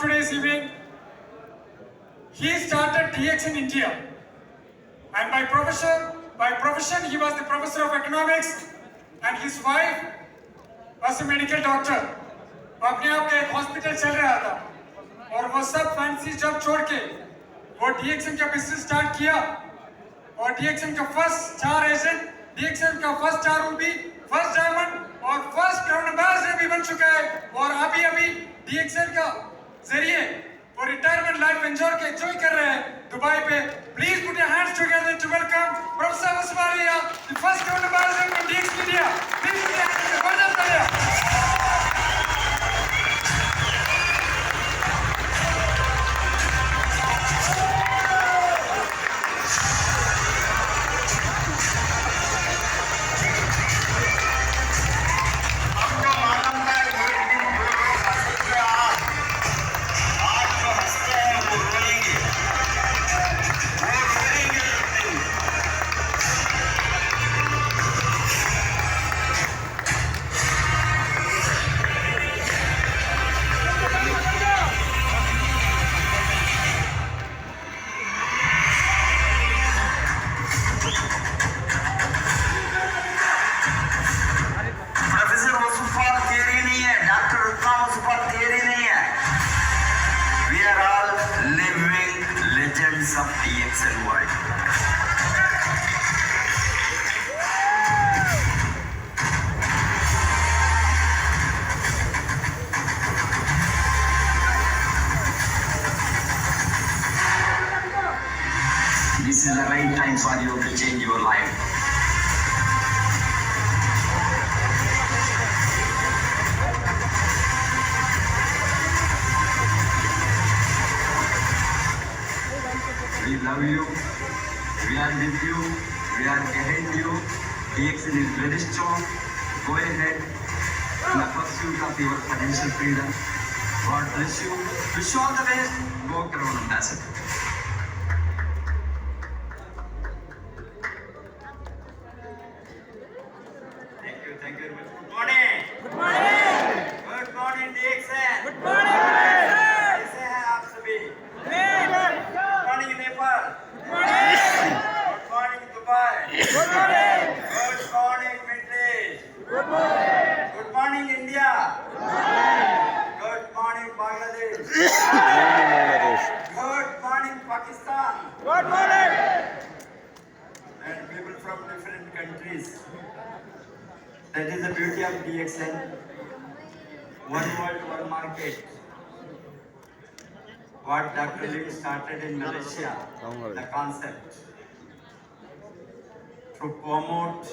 today's evening. He started DX in India, and by profession, he was the professor of economics, and his wife was a medical doctor. वो अपने आप का एक hospital चल रहा था और वो सब फैंसी जॉब छोड़ के वो डीएक्सएन का बिजनेस स्टार्ट किया और डीएक्सएन का फर्स्ट स्टार एजेंट, डीएक्सएन का first star Ruby, first diamond और फर्स्ट क्राउन एम्बेसडर भी बन चुका है और अभी डीएक्सएन का जरिए वो रिटायरमेंट लाइफ एंजॉय कर रहे हैं दुबई पे. Please put your hands together to welcome professor Muswalia, the first crown ambassador from DX India. Please put your hands together. Of DXN world. This is the right time for you to change your life. We love you, we are with you, we are behind you. DXN is very strong. Go ahead in the pursuit of your financial freedom. God bless you. Wish you all the best. Go Crown Ambassador. Thank you very much. Good morning. Good morning. Good morning DXN. Good morning. कैसे हैं आप सभी? Good morning Nepal. Good morning. Good morning Dubai. Good morning. Good morning Middle East. Good morning. Good morning India. Good morning. Good morning Bangladesh. Bangladesh. Good morning Pakistan. Good morning. And people from different countries. That is the beauty of DXN. One world, one market. What Dr. Lim started in Malaysia, the concept to promote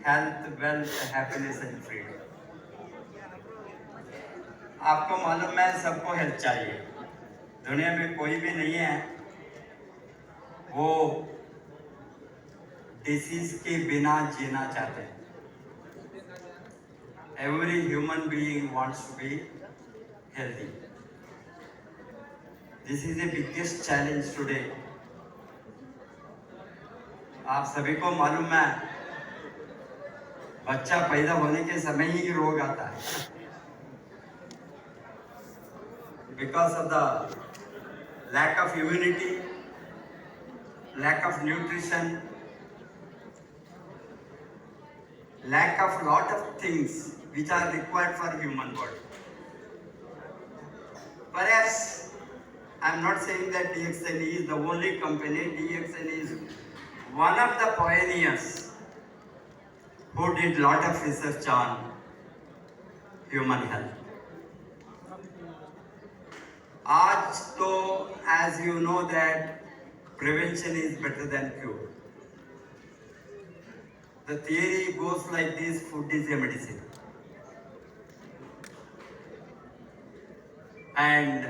health, wealth, happiness and freedom. आपको मालूम है सबको health चाहिए. दुनिया में कोई भी नहीं है वो डिसीज के बिना जीना चाहते हैं. Every human being wants to be healthy. This is the biggest challenge today. आप सभी को मालूम है बच्चा पैदा होने के समय ही रोग आता है. Because of the lack of immunity, lack of nutrition, lack of lot of things which are required for human body. Perhaps I am not saying that DXN is the only company. DXN is one of the pioneers who did lot of research on human health. आज तो as you know that prevention is better than cure. The theory goes like this: food is a medicine. And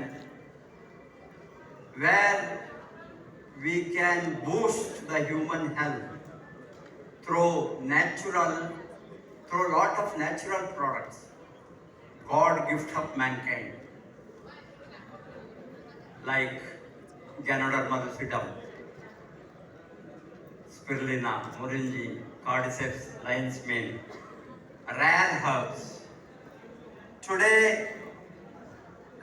where we can boost the human health through lot of natural products, God gift of mankind, like Ganoderma lucidum, spirulina, moringa, cordyceps, lion's mane, rare herbs. Today,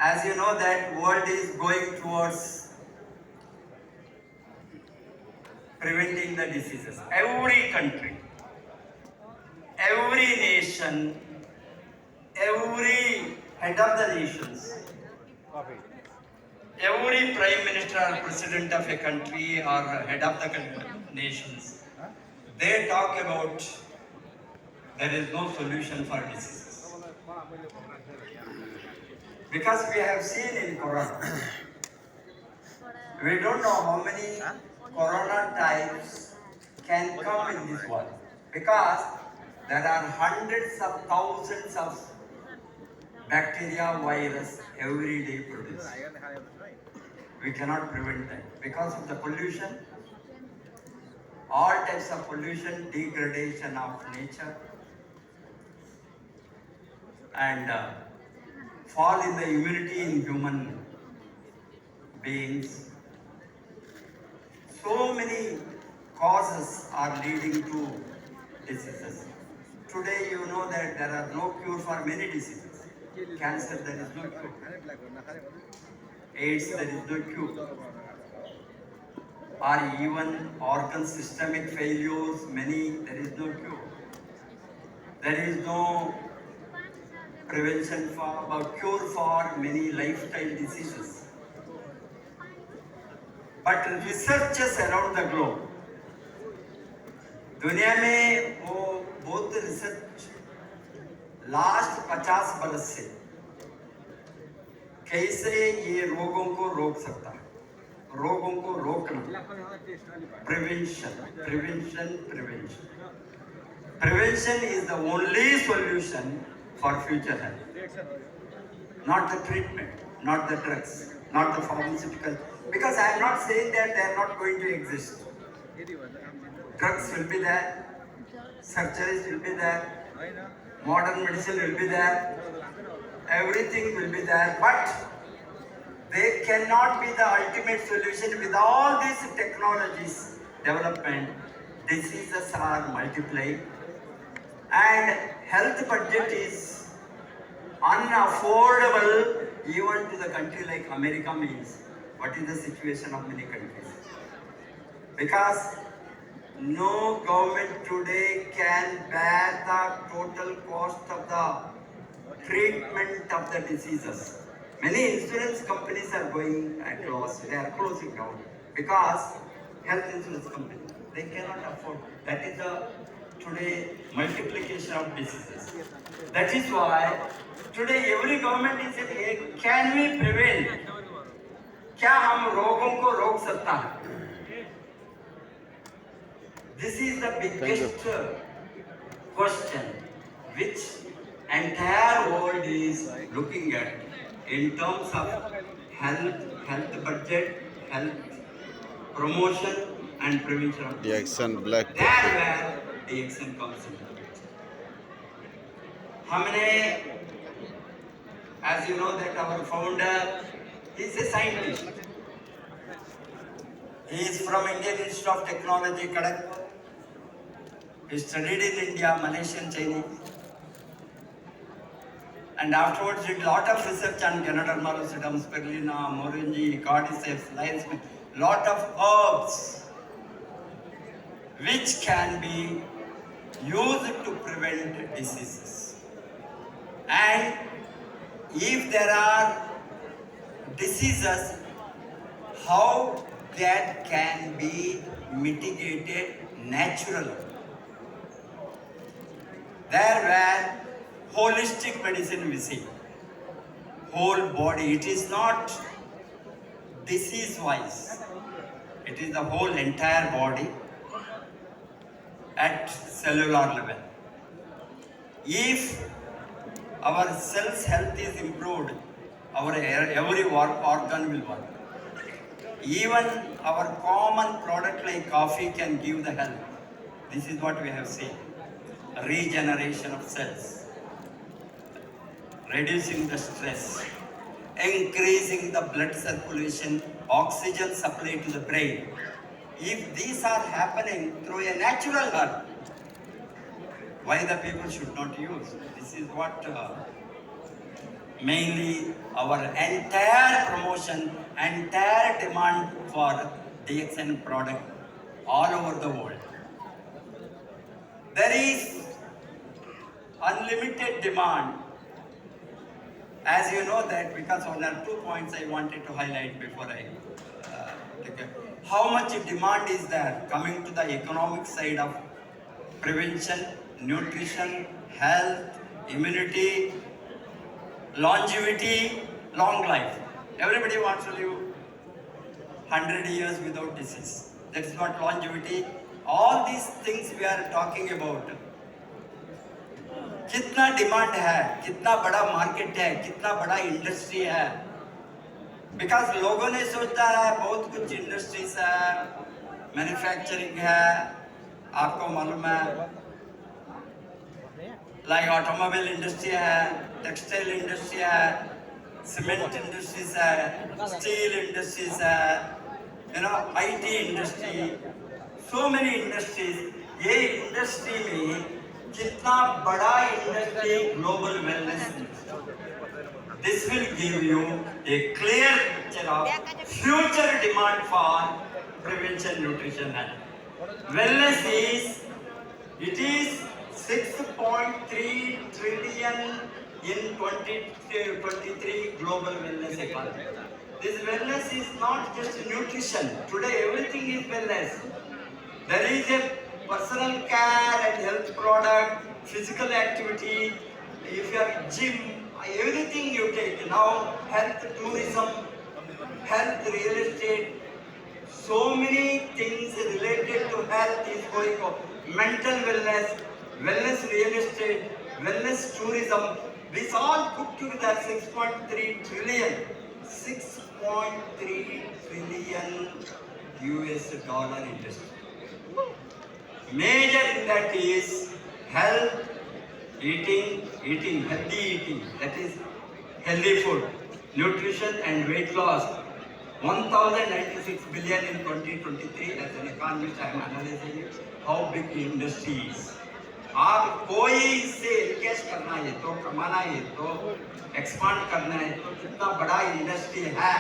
As you know that world is going towards preventing the diseases. Every country, every nation, every head of the nations, every prime minister or president of a country or head of the nations, they talk about there is no solution for diseases. Because we have seen in Corona, we don't know how many Corona types can come in this world. Because there are hundreds of thousands of bacteria, virus every day produced. We cannot prevent that. Because of the pollution, all types of pollution, degradation of nature, and fall in the immunity in human beings. So many causes are leading to diseases. Today you know that there are no cure for many diseases. Cancer, there is no cure. AIDS, there is no cure. Or even organ systemic failures, many, there is no cure. There is no prevention for or cure for many lifestyle diseases. But researchers around the globe, दुनिया में वो बहुत research last 50 बरस से कैसे ये रोगों को रोक सकता है, रोगों को रोकना, prevention is the only solution for future health, not the treatment, not the drugs, not the pharmaceutical, because I am not saying that they are not going to exist. Drugs will be there, surgeries will be there, modern medicine will be there, everything will be there, but they cannot be the ultimate solution. With all these technologies development, diseases are multiplying and health budget is unaffordable even to the country like America means. What is the situation of many countries? Because no government today can bear the total cost of the treatment of the diseases. Many insurance companies are going at loss. They are closing down because health insurance companies, they cannot afford. That is the today multiplication of diseases. That is why today every government is saying, hey, can we prevent? क्या हम रोगों को रोक सकता है? This is the biggest question which entire world is looking at in terms of health budget, health promotion and prevention of The accent black. That's where the action comes in. हमने, as you know that our founder is a scientist. He is from Indian Institute of Technology, Kharagpur. He studied in India, Malaysian, Chinese. And afterwards did a lot of research on Ganoderma lucidum, spirulina, moringa, cordyceps, lion's mane, lot of herbs which can be used to prevent diseases. And if there are diseases, how that can be mitigated naturally. There where holistic medicine we see, whole body, it is not disease wise, it is the whole entire body at cellular level. If our cells health is improved, our every organ will work. Even our common product like coffee can give the health. This is what we have seen. Regeneration of cells, reducing the stress, increasing the blood circulation, oxygen supply to the brain. If these are happening through a natural herb, why the people should not use? This is what mainly our entire promotion, entire demand for DXN product all over the world. There is unlimited demand. As you know that, because there are 2 points I wanted to highlight before I take it. How much demand is there coming to the economic side of prevention, nutrition, health, immunity, longevity, long life. Everybody wants to live 100 years without disease. That's what longevity. All these things we are talking about. कितना demand है, कितना बड़ा market है, कितना बड़ा industry है. Because लोगों ने सोचा है बहुत कुछ इंडस्ट्रीज है, मैन्युफैक्चरिंग है, आपको मालूम है, लाइक ऑटोमोबाइल इंडस्ट्री है, टेक्सटाइल इंडस्ट्री है, सीमेंट इंडस्ट्रीज है, स्टील इंडस्ट्रीज है, you know IT industry, so many industries. ये इंडस्ट्री में कितना बड़ा industry global wellness. This will give U A clear picture of future demand for prevention, nutrition and wellness. It is 6.3 trillion in 2023 global wellness economy. This wellness is not just nutrition. Today everything is wellness. There is a personal care and health product, physical activity, if you are gym, everything you take. Now health tourism, health real estate, so many things related to health is going on. Mental wellness, wellness real estate, wellness tourism, this all put together 6.3 trillion. 6.3 trillion US dollar industry. Major in that is health, eating, healthy eating, that is healthy food, nutrition and weight loss. 1096 billion in 2023. As an economist, I am analyzing how big the industry is. आप कोई इससे इनकेश करना है तो, कमाना है तो, expand करना है तो, कितना बड़ा इंडस्ट्री है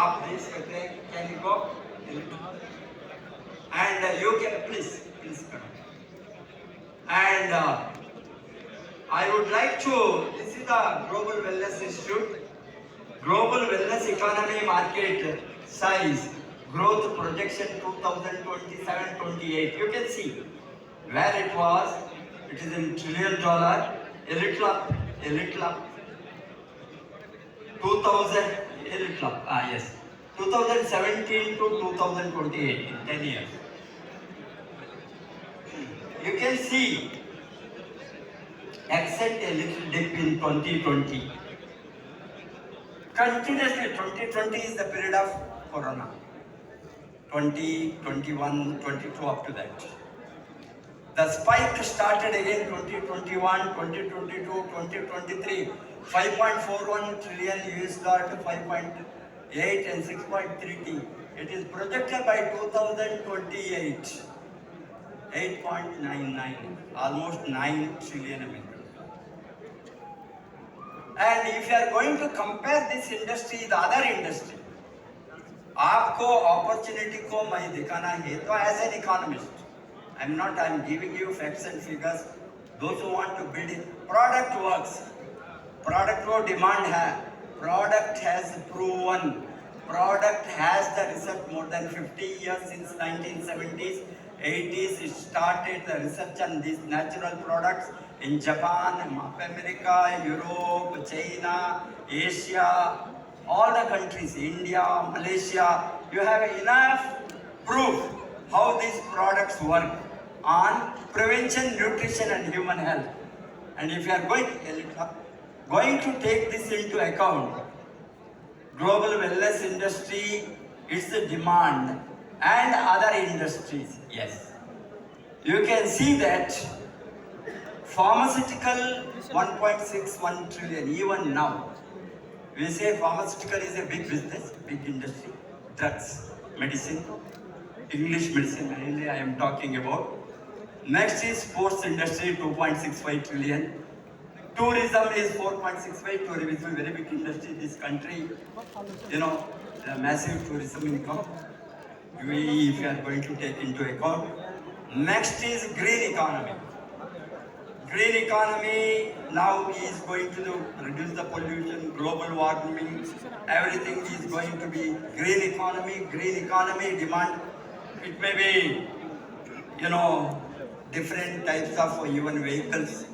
आप देख सकते हैं. Can you go and you can please and I would like to, this is the Global Wellness Institute, Global Wellness Economy Market Size, Growth Projection 2027-28. You can see where it was. It is in $1 trillion, a little up, 2000, a little up, yes, 2017 to 2028, in 10 years. You can see except a little dip in 2020. Continuously, 2020 is the period of Corona. 20, 21, 22 up to that. The spike started again 2021, 2022, 2023. 5.41 trillion US dollar to 5.8 and 6.3 T. It is projected by 2028. 8.99, almost 9 trillion American. And if you are going to compare this industry with other industry, आपको opportunity को मैं दिखाना है तो as an economist, I'm giving you facts and figures. Those who want to build it, product works, product को demand है, product has proven, product has the research more than 50 years since 1970s. 80s it started the research on these natural products in Japan, America, Europe, China, Asia, all the countries, India, Malaysia. You have enough proof how these products work on prevention, nutrition and human health. And if you are going to take this into account, global wellness industry, its demand and other industries, yes. You can see that pharmaceutical 1.61 trillion, even now. We say pharmaceutical is a big business, big industry. Drugs, medicine, English medicine, mainly I am talking about. Next is sports industry, 2.65 trillion. Tourism is 4.65. Tourism is a very big industry in this country. You know, the massive tourism income. If you are going to take into account. Next is green economy. Green economy now is going to reduce the pollution, global warming, everything is going to be green economy. Green economy demand, it may be, you know, different types of even vehicles.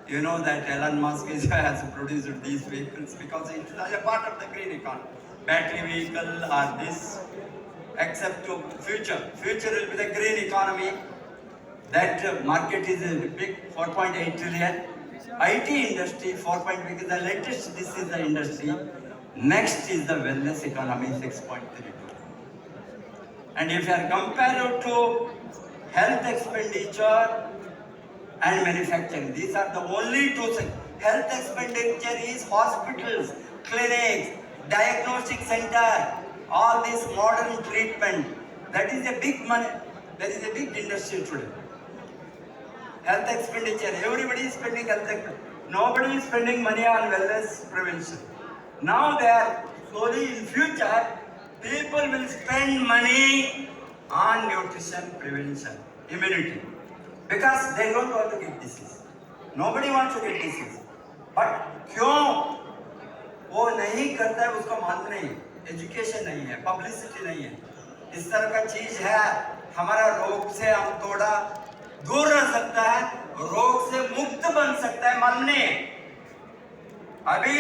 You know that Elon Musk has produced these vehicles because it is a part of the green economy. Battery vehicle or this, except to future. Future will be the green economy. That market is big, 4.8 trillion. IT industry, 4. Because the latest, this is the industry. Next is the wellness economy, 6.32. And if you are compared to health expenditure and manufacturing, these are the only two things. Health expenditure is hospitals, clinics, diagnostic center, all this modern treatment. That is a big money. That is a big industry today. Health expenditure, everybody is spending health expenditure. Nobody is spending money on wellness prevention. Now they are slowly in future, people will spend money on nutrition prevention, immunity. Because they don't want to get disease. Nobody wants to get disease. But क्यों वो नहीं करता है उसको मालूम नहीं, education नहीं है, पब्लिसिटी नहीं है, इस तरह का चीज है, हमारा रोग से हम थोड़ा दूर रह सकता है, रोग से मुक्त बन सकता है, मालूम नहीं है। अभी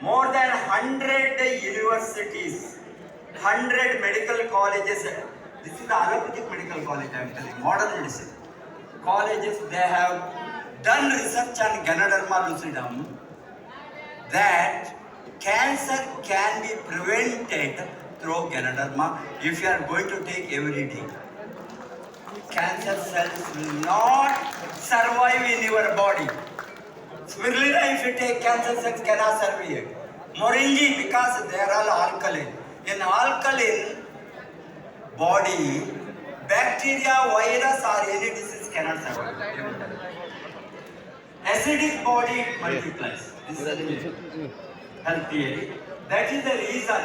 more than 100 universities, 100 medical colleges, this is the allopathic medical college I am telling, modern medicine colleges, they have done research on Ganoderma lucidum that cancer can be prevented through Ganoderma if you are going to take every day. Cancer cells will not survive in your body. Spirulina, if you take, cancer cells cannot survive. Moringa, because they are all alkaline. In alkaline body, bacteria, virus or any disease cannot survive. Acidic body it multiplies. This is the health theory. That is the reason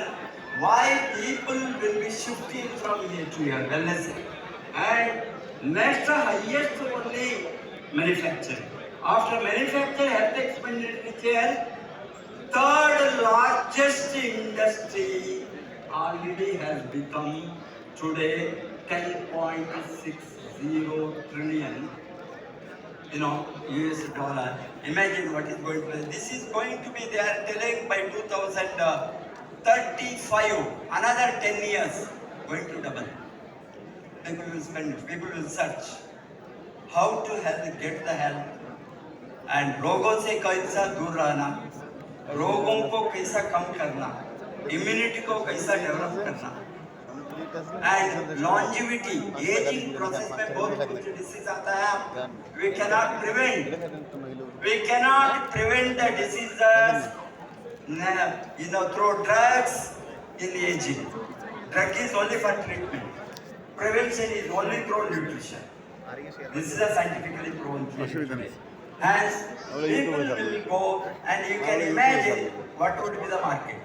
why people will be shifting from here to here, wellness. And next highest only manufacturing. After manufacturing, health expenditure, third largest industry already has become today 10.60 trillion, you know, US dollar. Imagine what is going to be. This is going to be, they are telling by 2035, another 10 years, going to double. People will spend, people will search how to help, get the help. And रोगों से कैसा दूर रहना, रोगों को कैसा कम करना, immunity को कैसा डेवलप करना, and longevity, aging process में बहुत कुछ डिसीज आता है, we cannot prevent the diseases, you know, through drugs in aging. Drug is only for treatment. Prevention is only through nutrition. This is a scientifically proven theory. Hence, people will go and you can imagine what would be the market,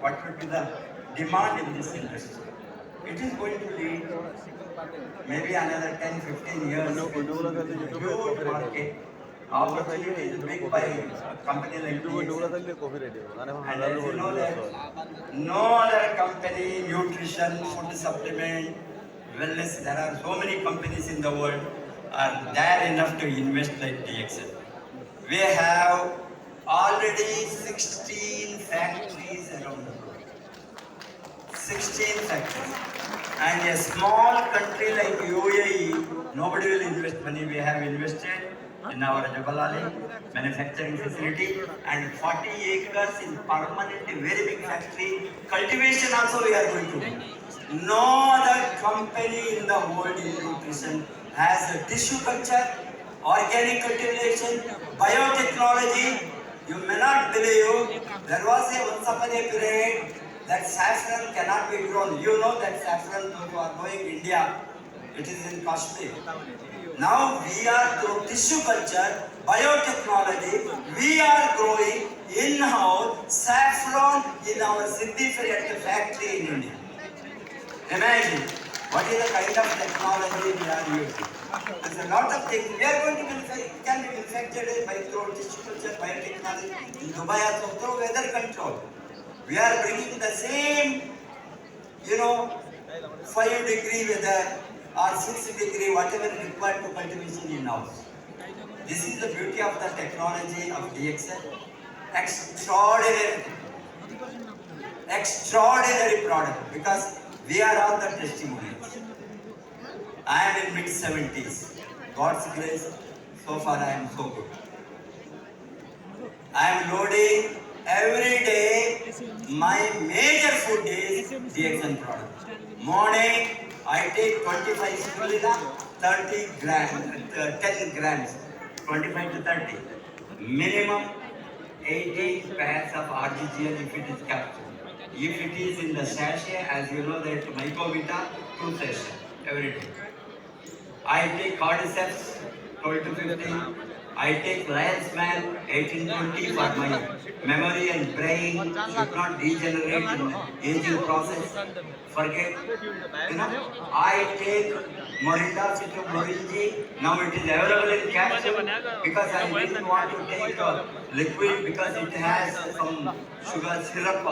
what would be the demand in this industry. It is going to lead maybe another 10-15 years. Huge market. Opportunity is big by a company like this. And as you know that no other company, nutrition, food supplement, wellness, there are so many companies in the world are there enough to invest like DXL. We have already 16 factories around the world. 16 factories. And a small country like UAE, nobody will invest money. We have invested in our Jabal Ali manufacturing facility and 40 acres in permanent, very big factory. Cultivation also we are going to do. No other company in the world in nutrition has a tissue culture, organic cultivation, biotechnology. You may not believe, there was once upon a period that saffron cannot be grown. You know that saffron, those who are going India, it is in Kashmir. Now we are through tissue culture, biotechnology, we are growing in-house saffron in our Siddhipuri at the factory in India. Imagine what is the kind of technology we are using. There's a lot of things we are going to can be manufactured by through tissue culture, biotechnology. In Dubai also through weather control. We are bringing the same, 5-degree weather or 6-degree, whatever is required to cultivation in-house. This is the beauty of the technology of DXN. Extraordinary product because we are all the testimonials. I am in mid-70s. God's grace, so far I am so good. I am loading every day. My major food is DXN product. Morning, I take 25 spirulina, 30 grams, 10 grams, 25 to 30. Minimum 80 pairs of RGGL if it is captured. If it is in the sachet, as you know that Mycovita, 2 sachets every day. I take cordyceps, 12 to 15. I take lion's mane, 18-20 for my memory and brain should not degenerate in the aging process. Forget, I take Morinda Citro Morinji. Now it is available in capsule because I didn't want to take liquid because it has some sugar syrup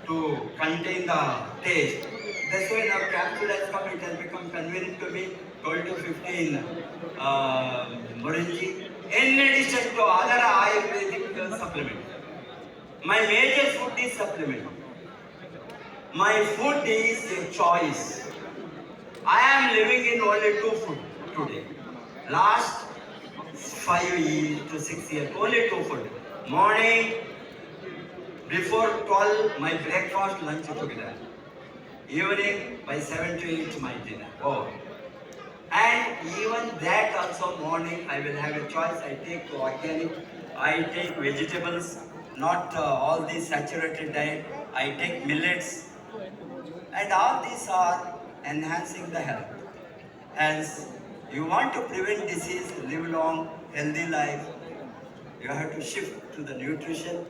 to contain the taste. That's why now capsule has come, it has become convenient to me, 12 to 15 Morinji. In addition to other Ayurvedic supplement. My major food is supplement. My food is a choice. I am living in only 2 food today. Last 5 to 6 years, only 2 food. Morning, before 12, my breakfast, lunch together. Evening, by 7 to 8, my dinner. Oh. And even that also morning, I will have a choice. I take organic, I take vegetables, not all these saturated diet. I take millets. And all these are enhancing the health. Hence, you want to prevent disease, live long, healthy life, you have to shift to the nutrition.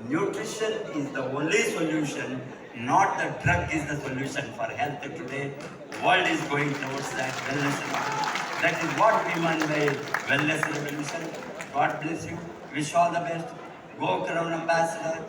Nutrition is the only solution, not the drug is the solution for health today. World is going towards that wellness. That is what we mean by wellness revolution. God bless you. Wish all the best. Go Crown Ambassador.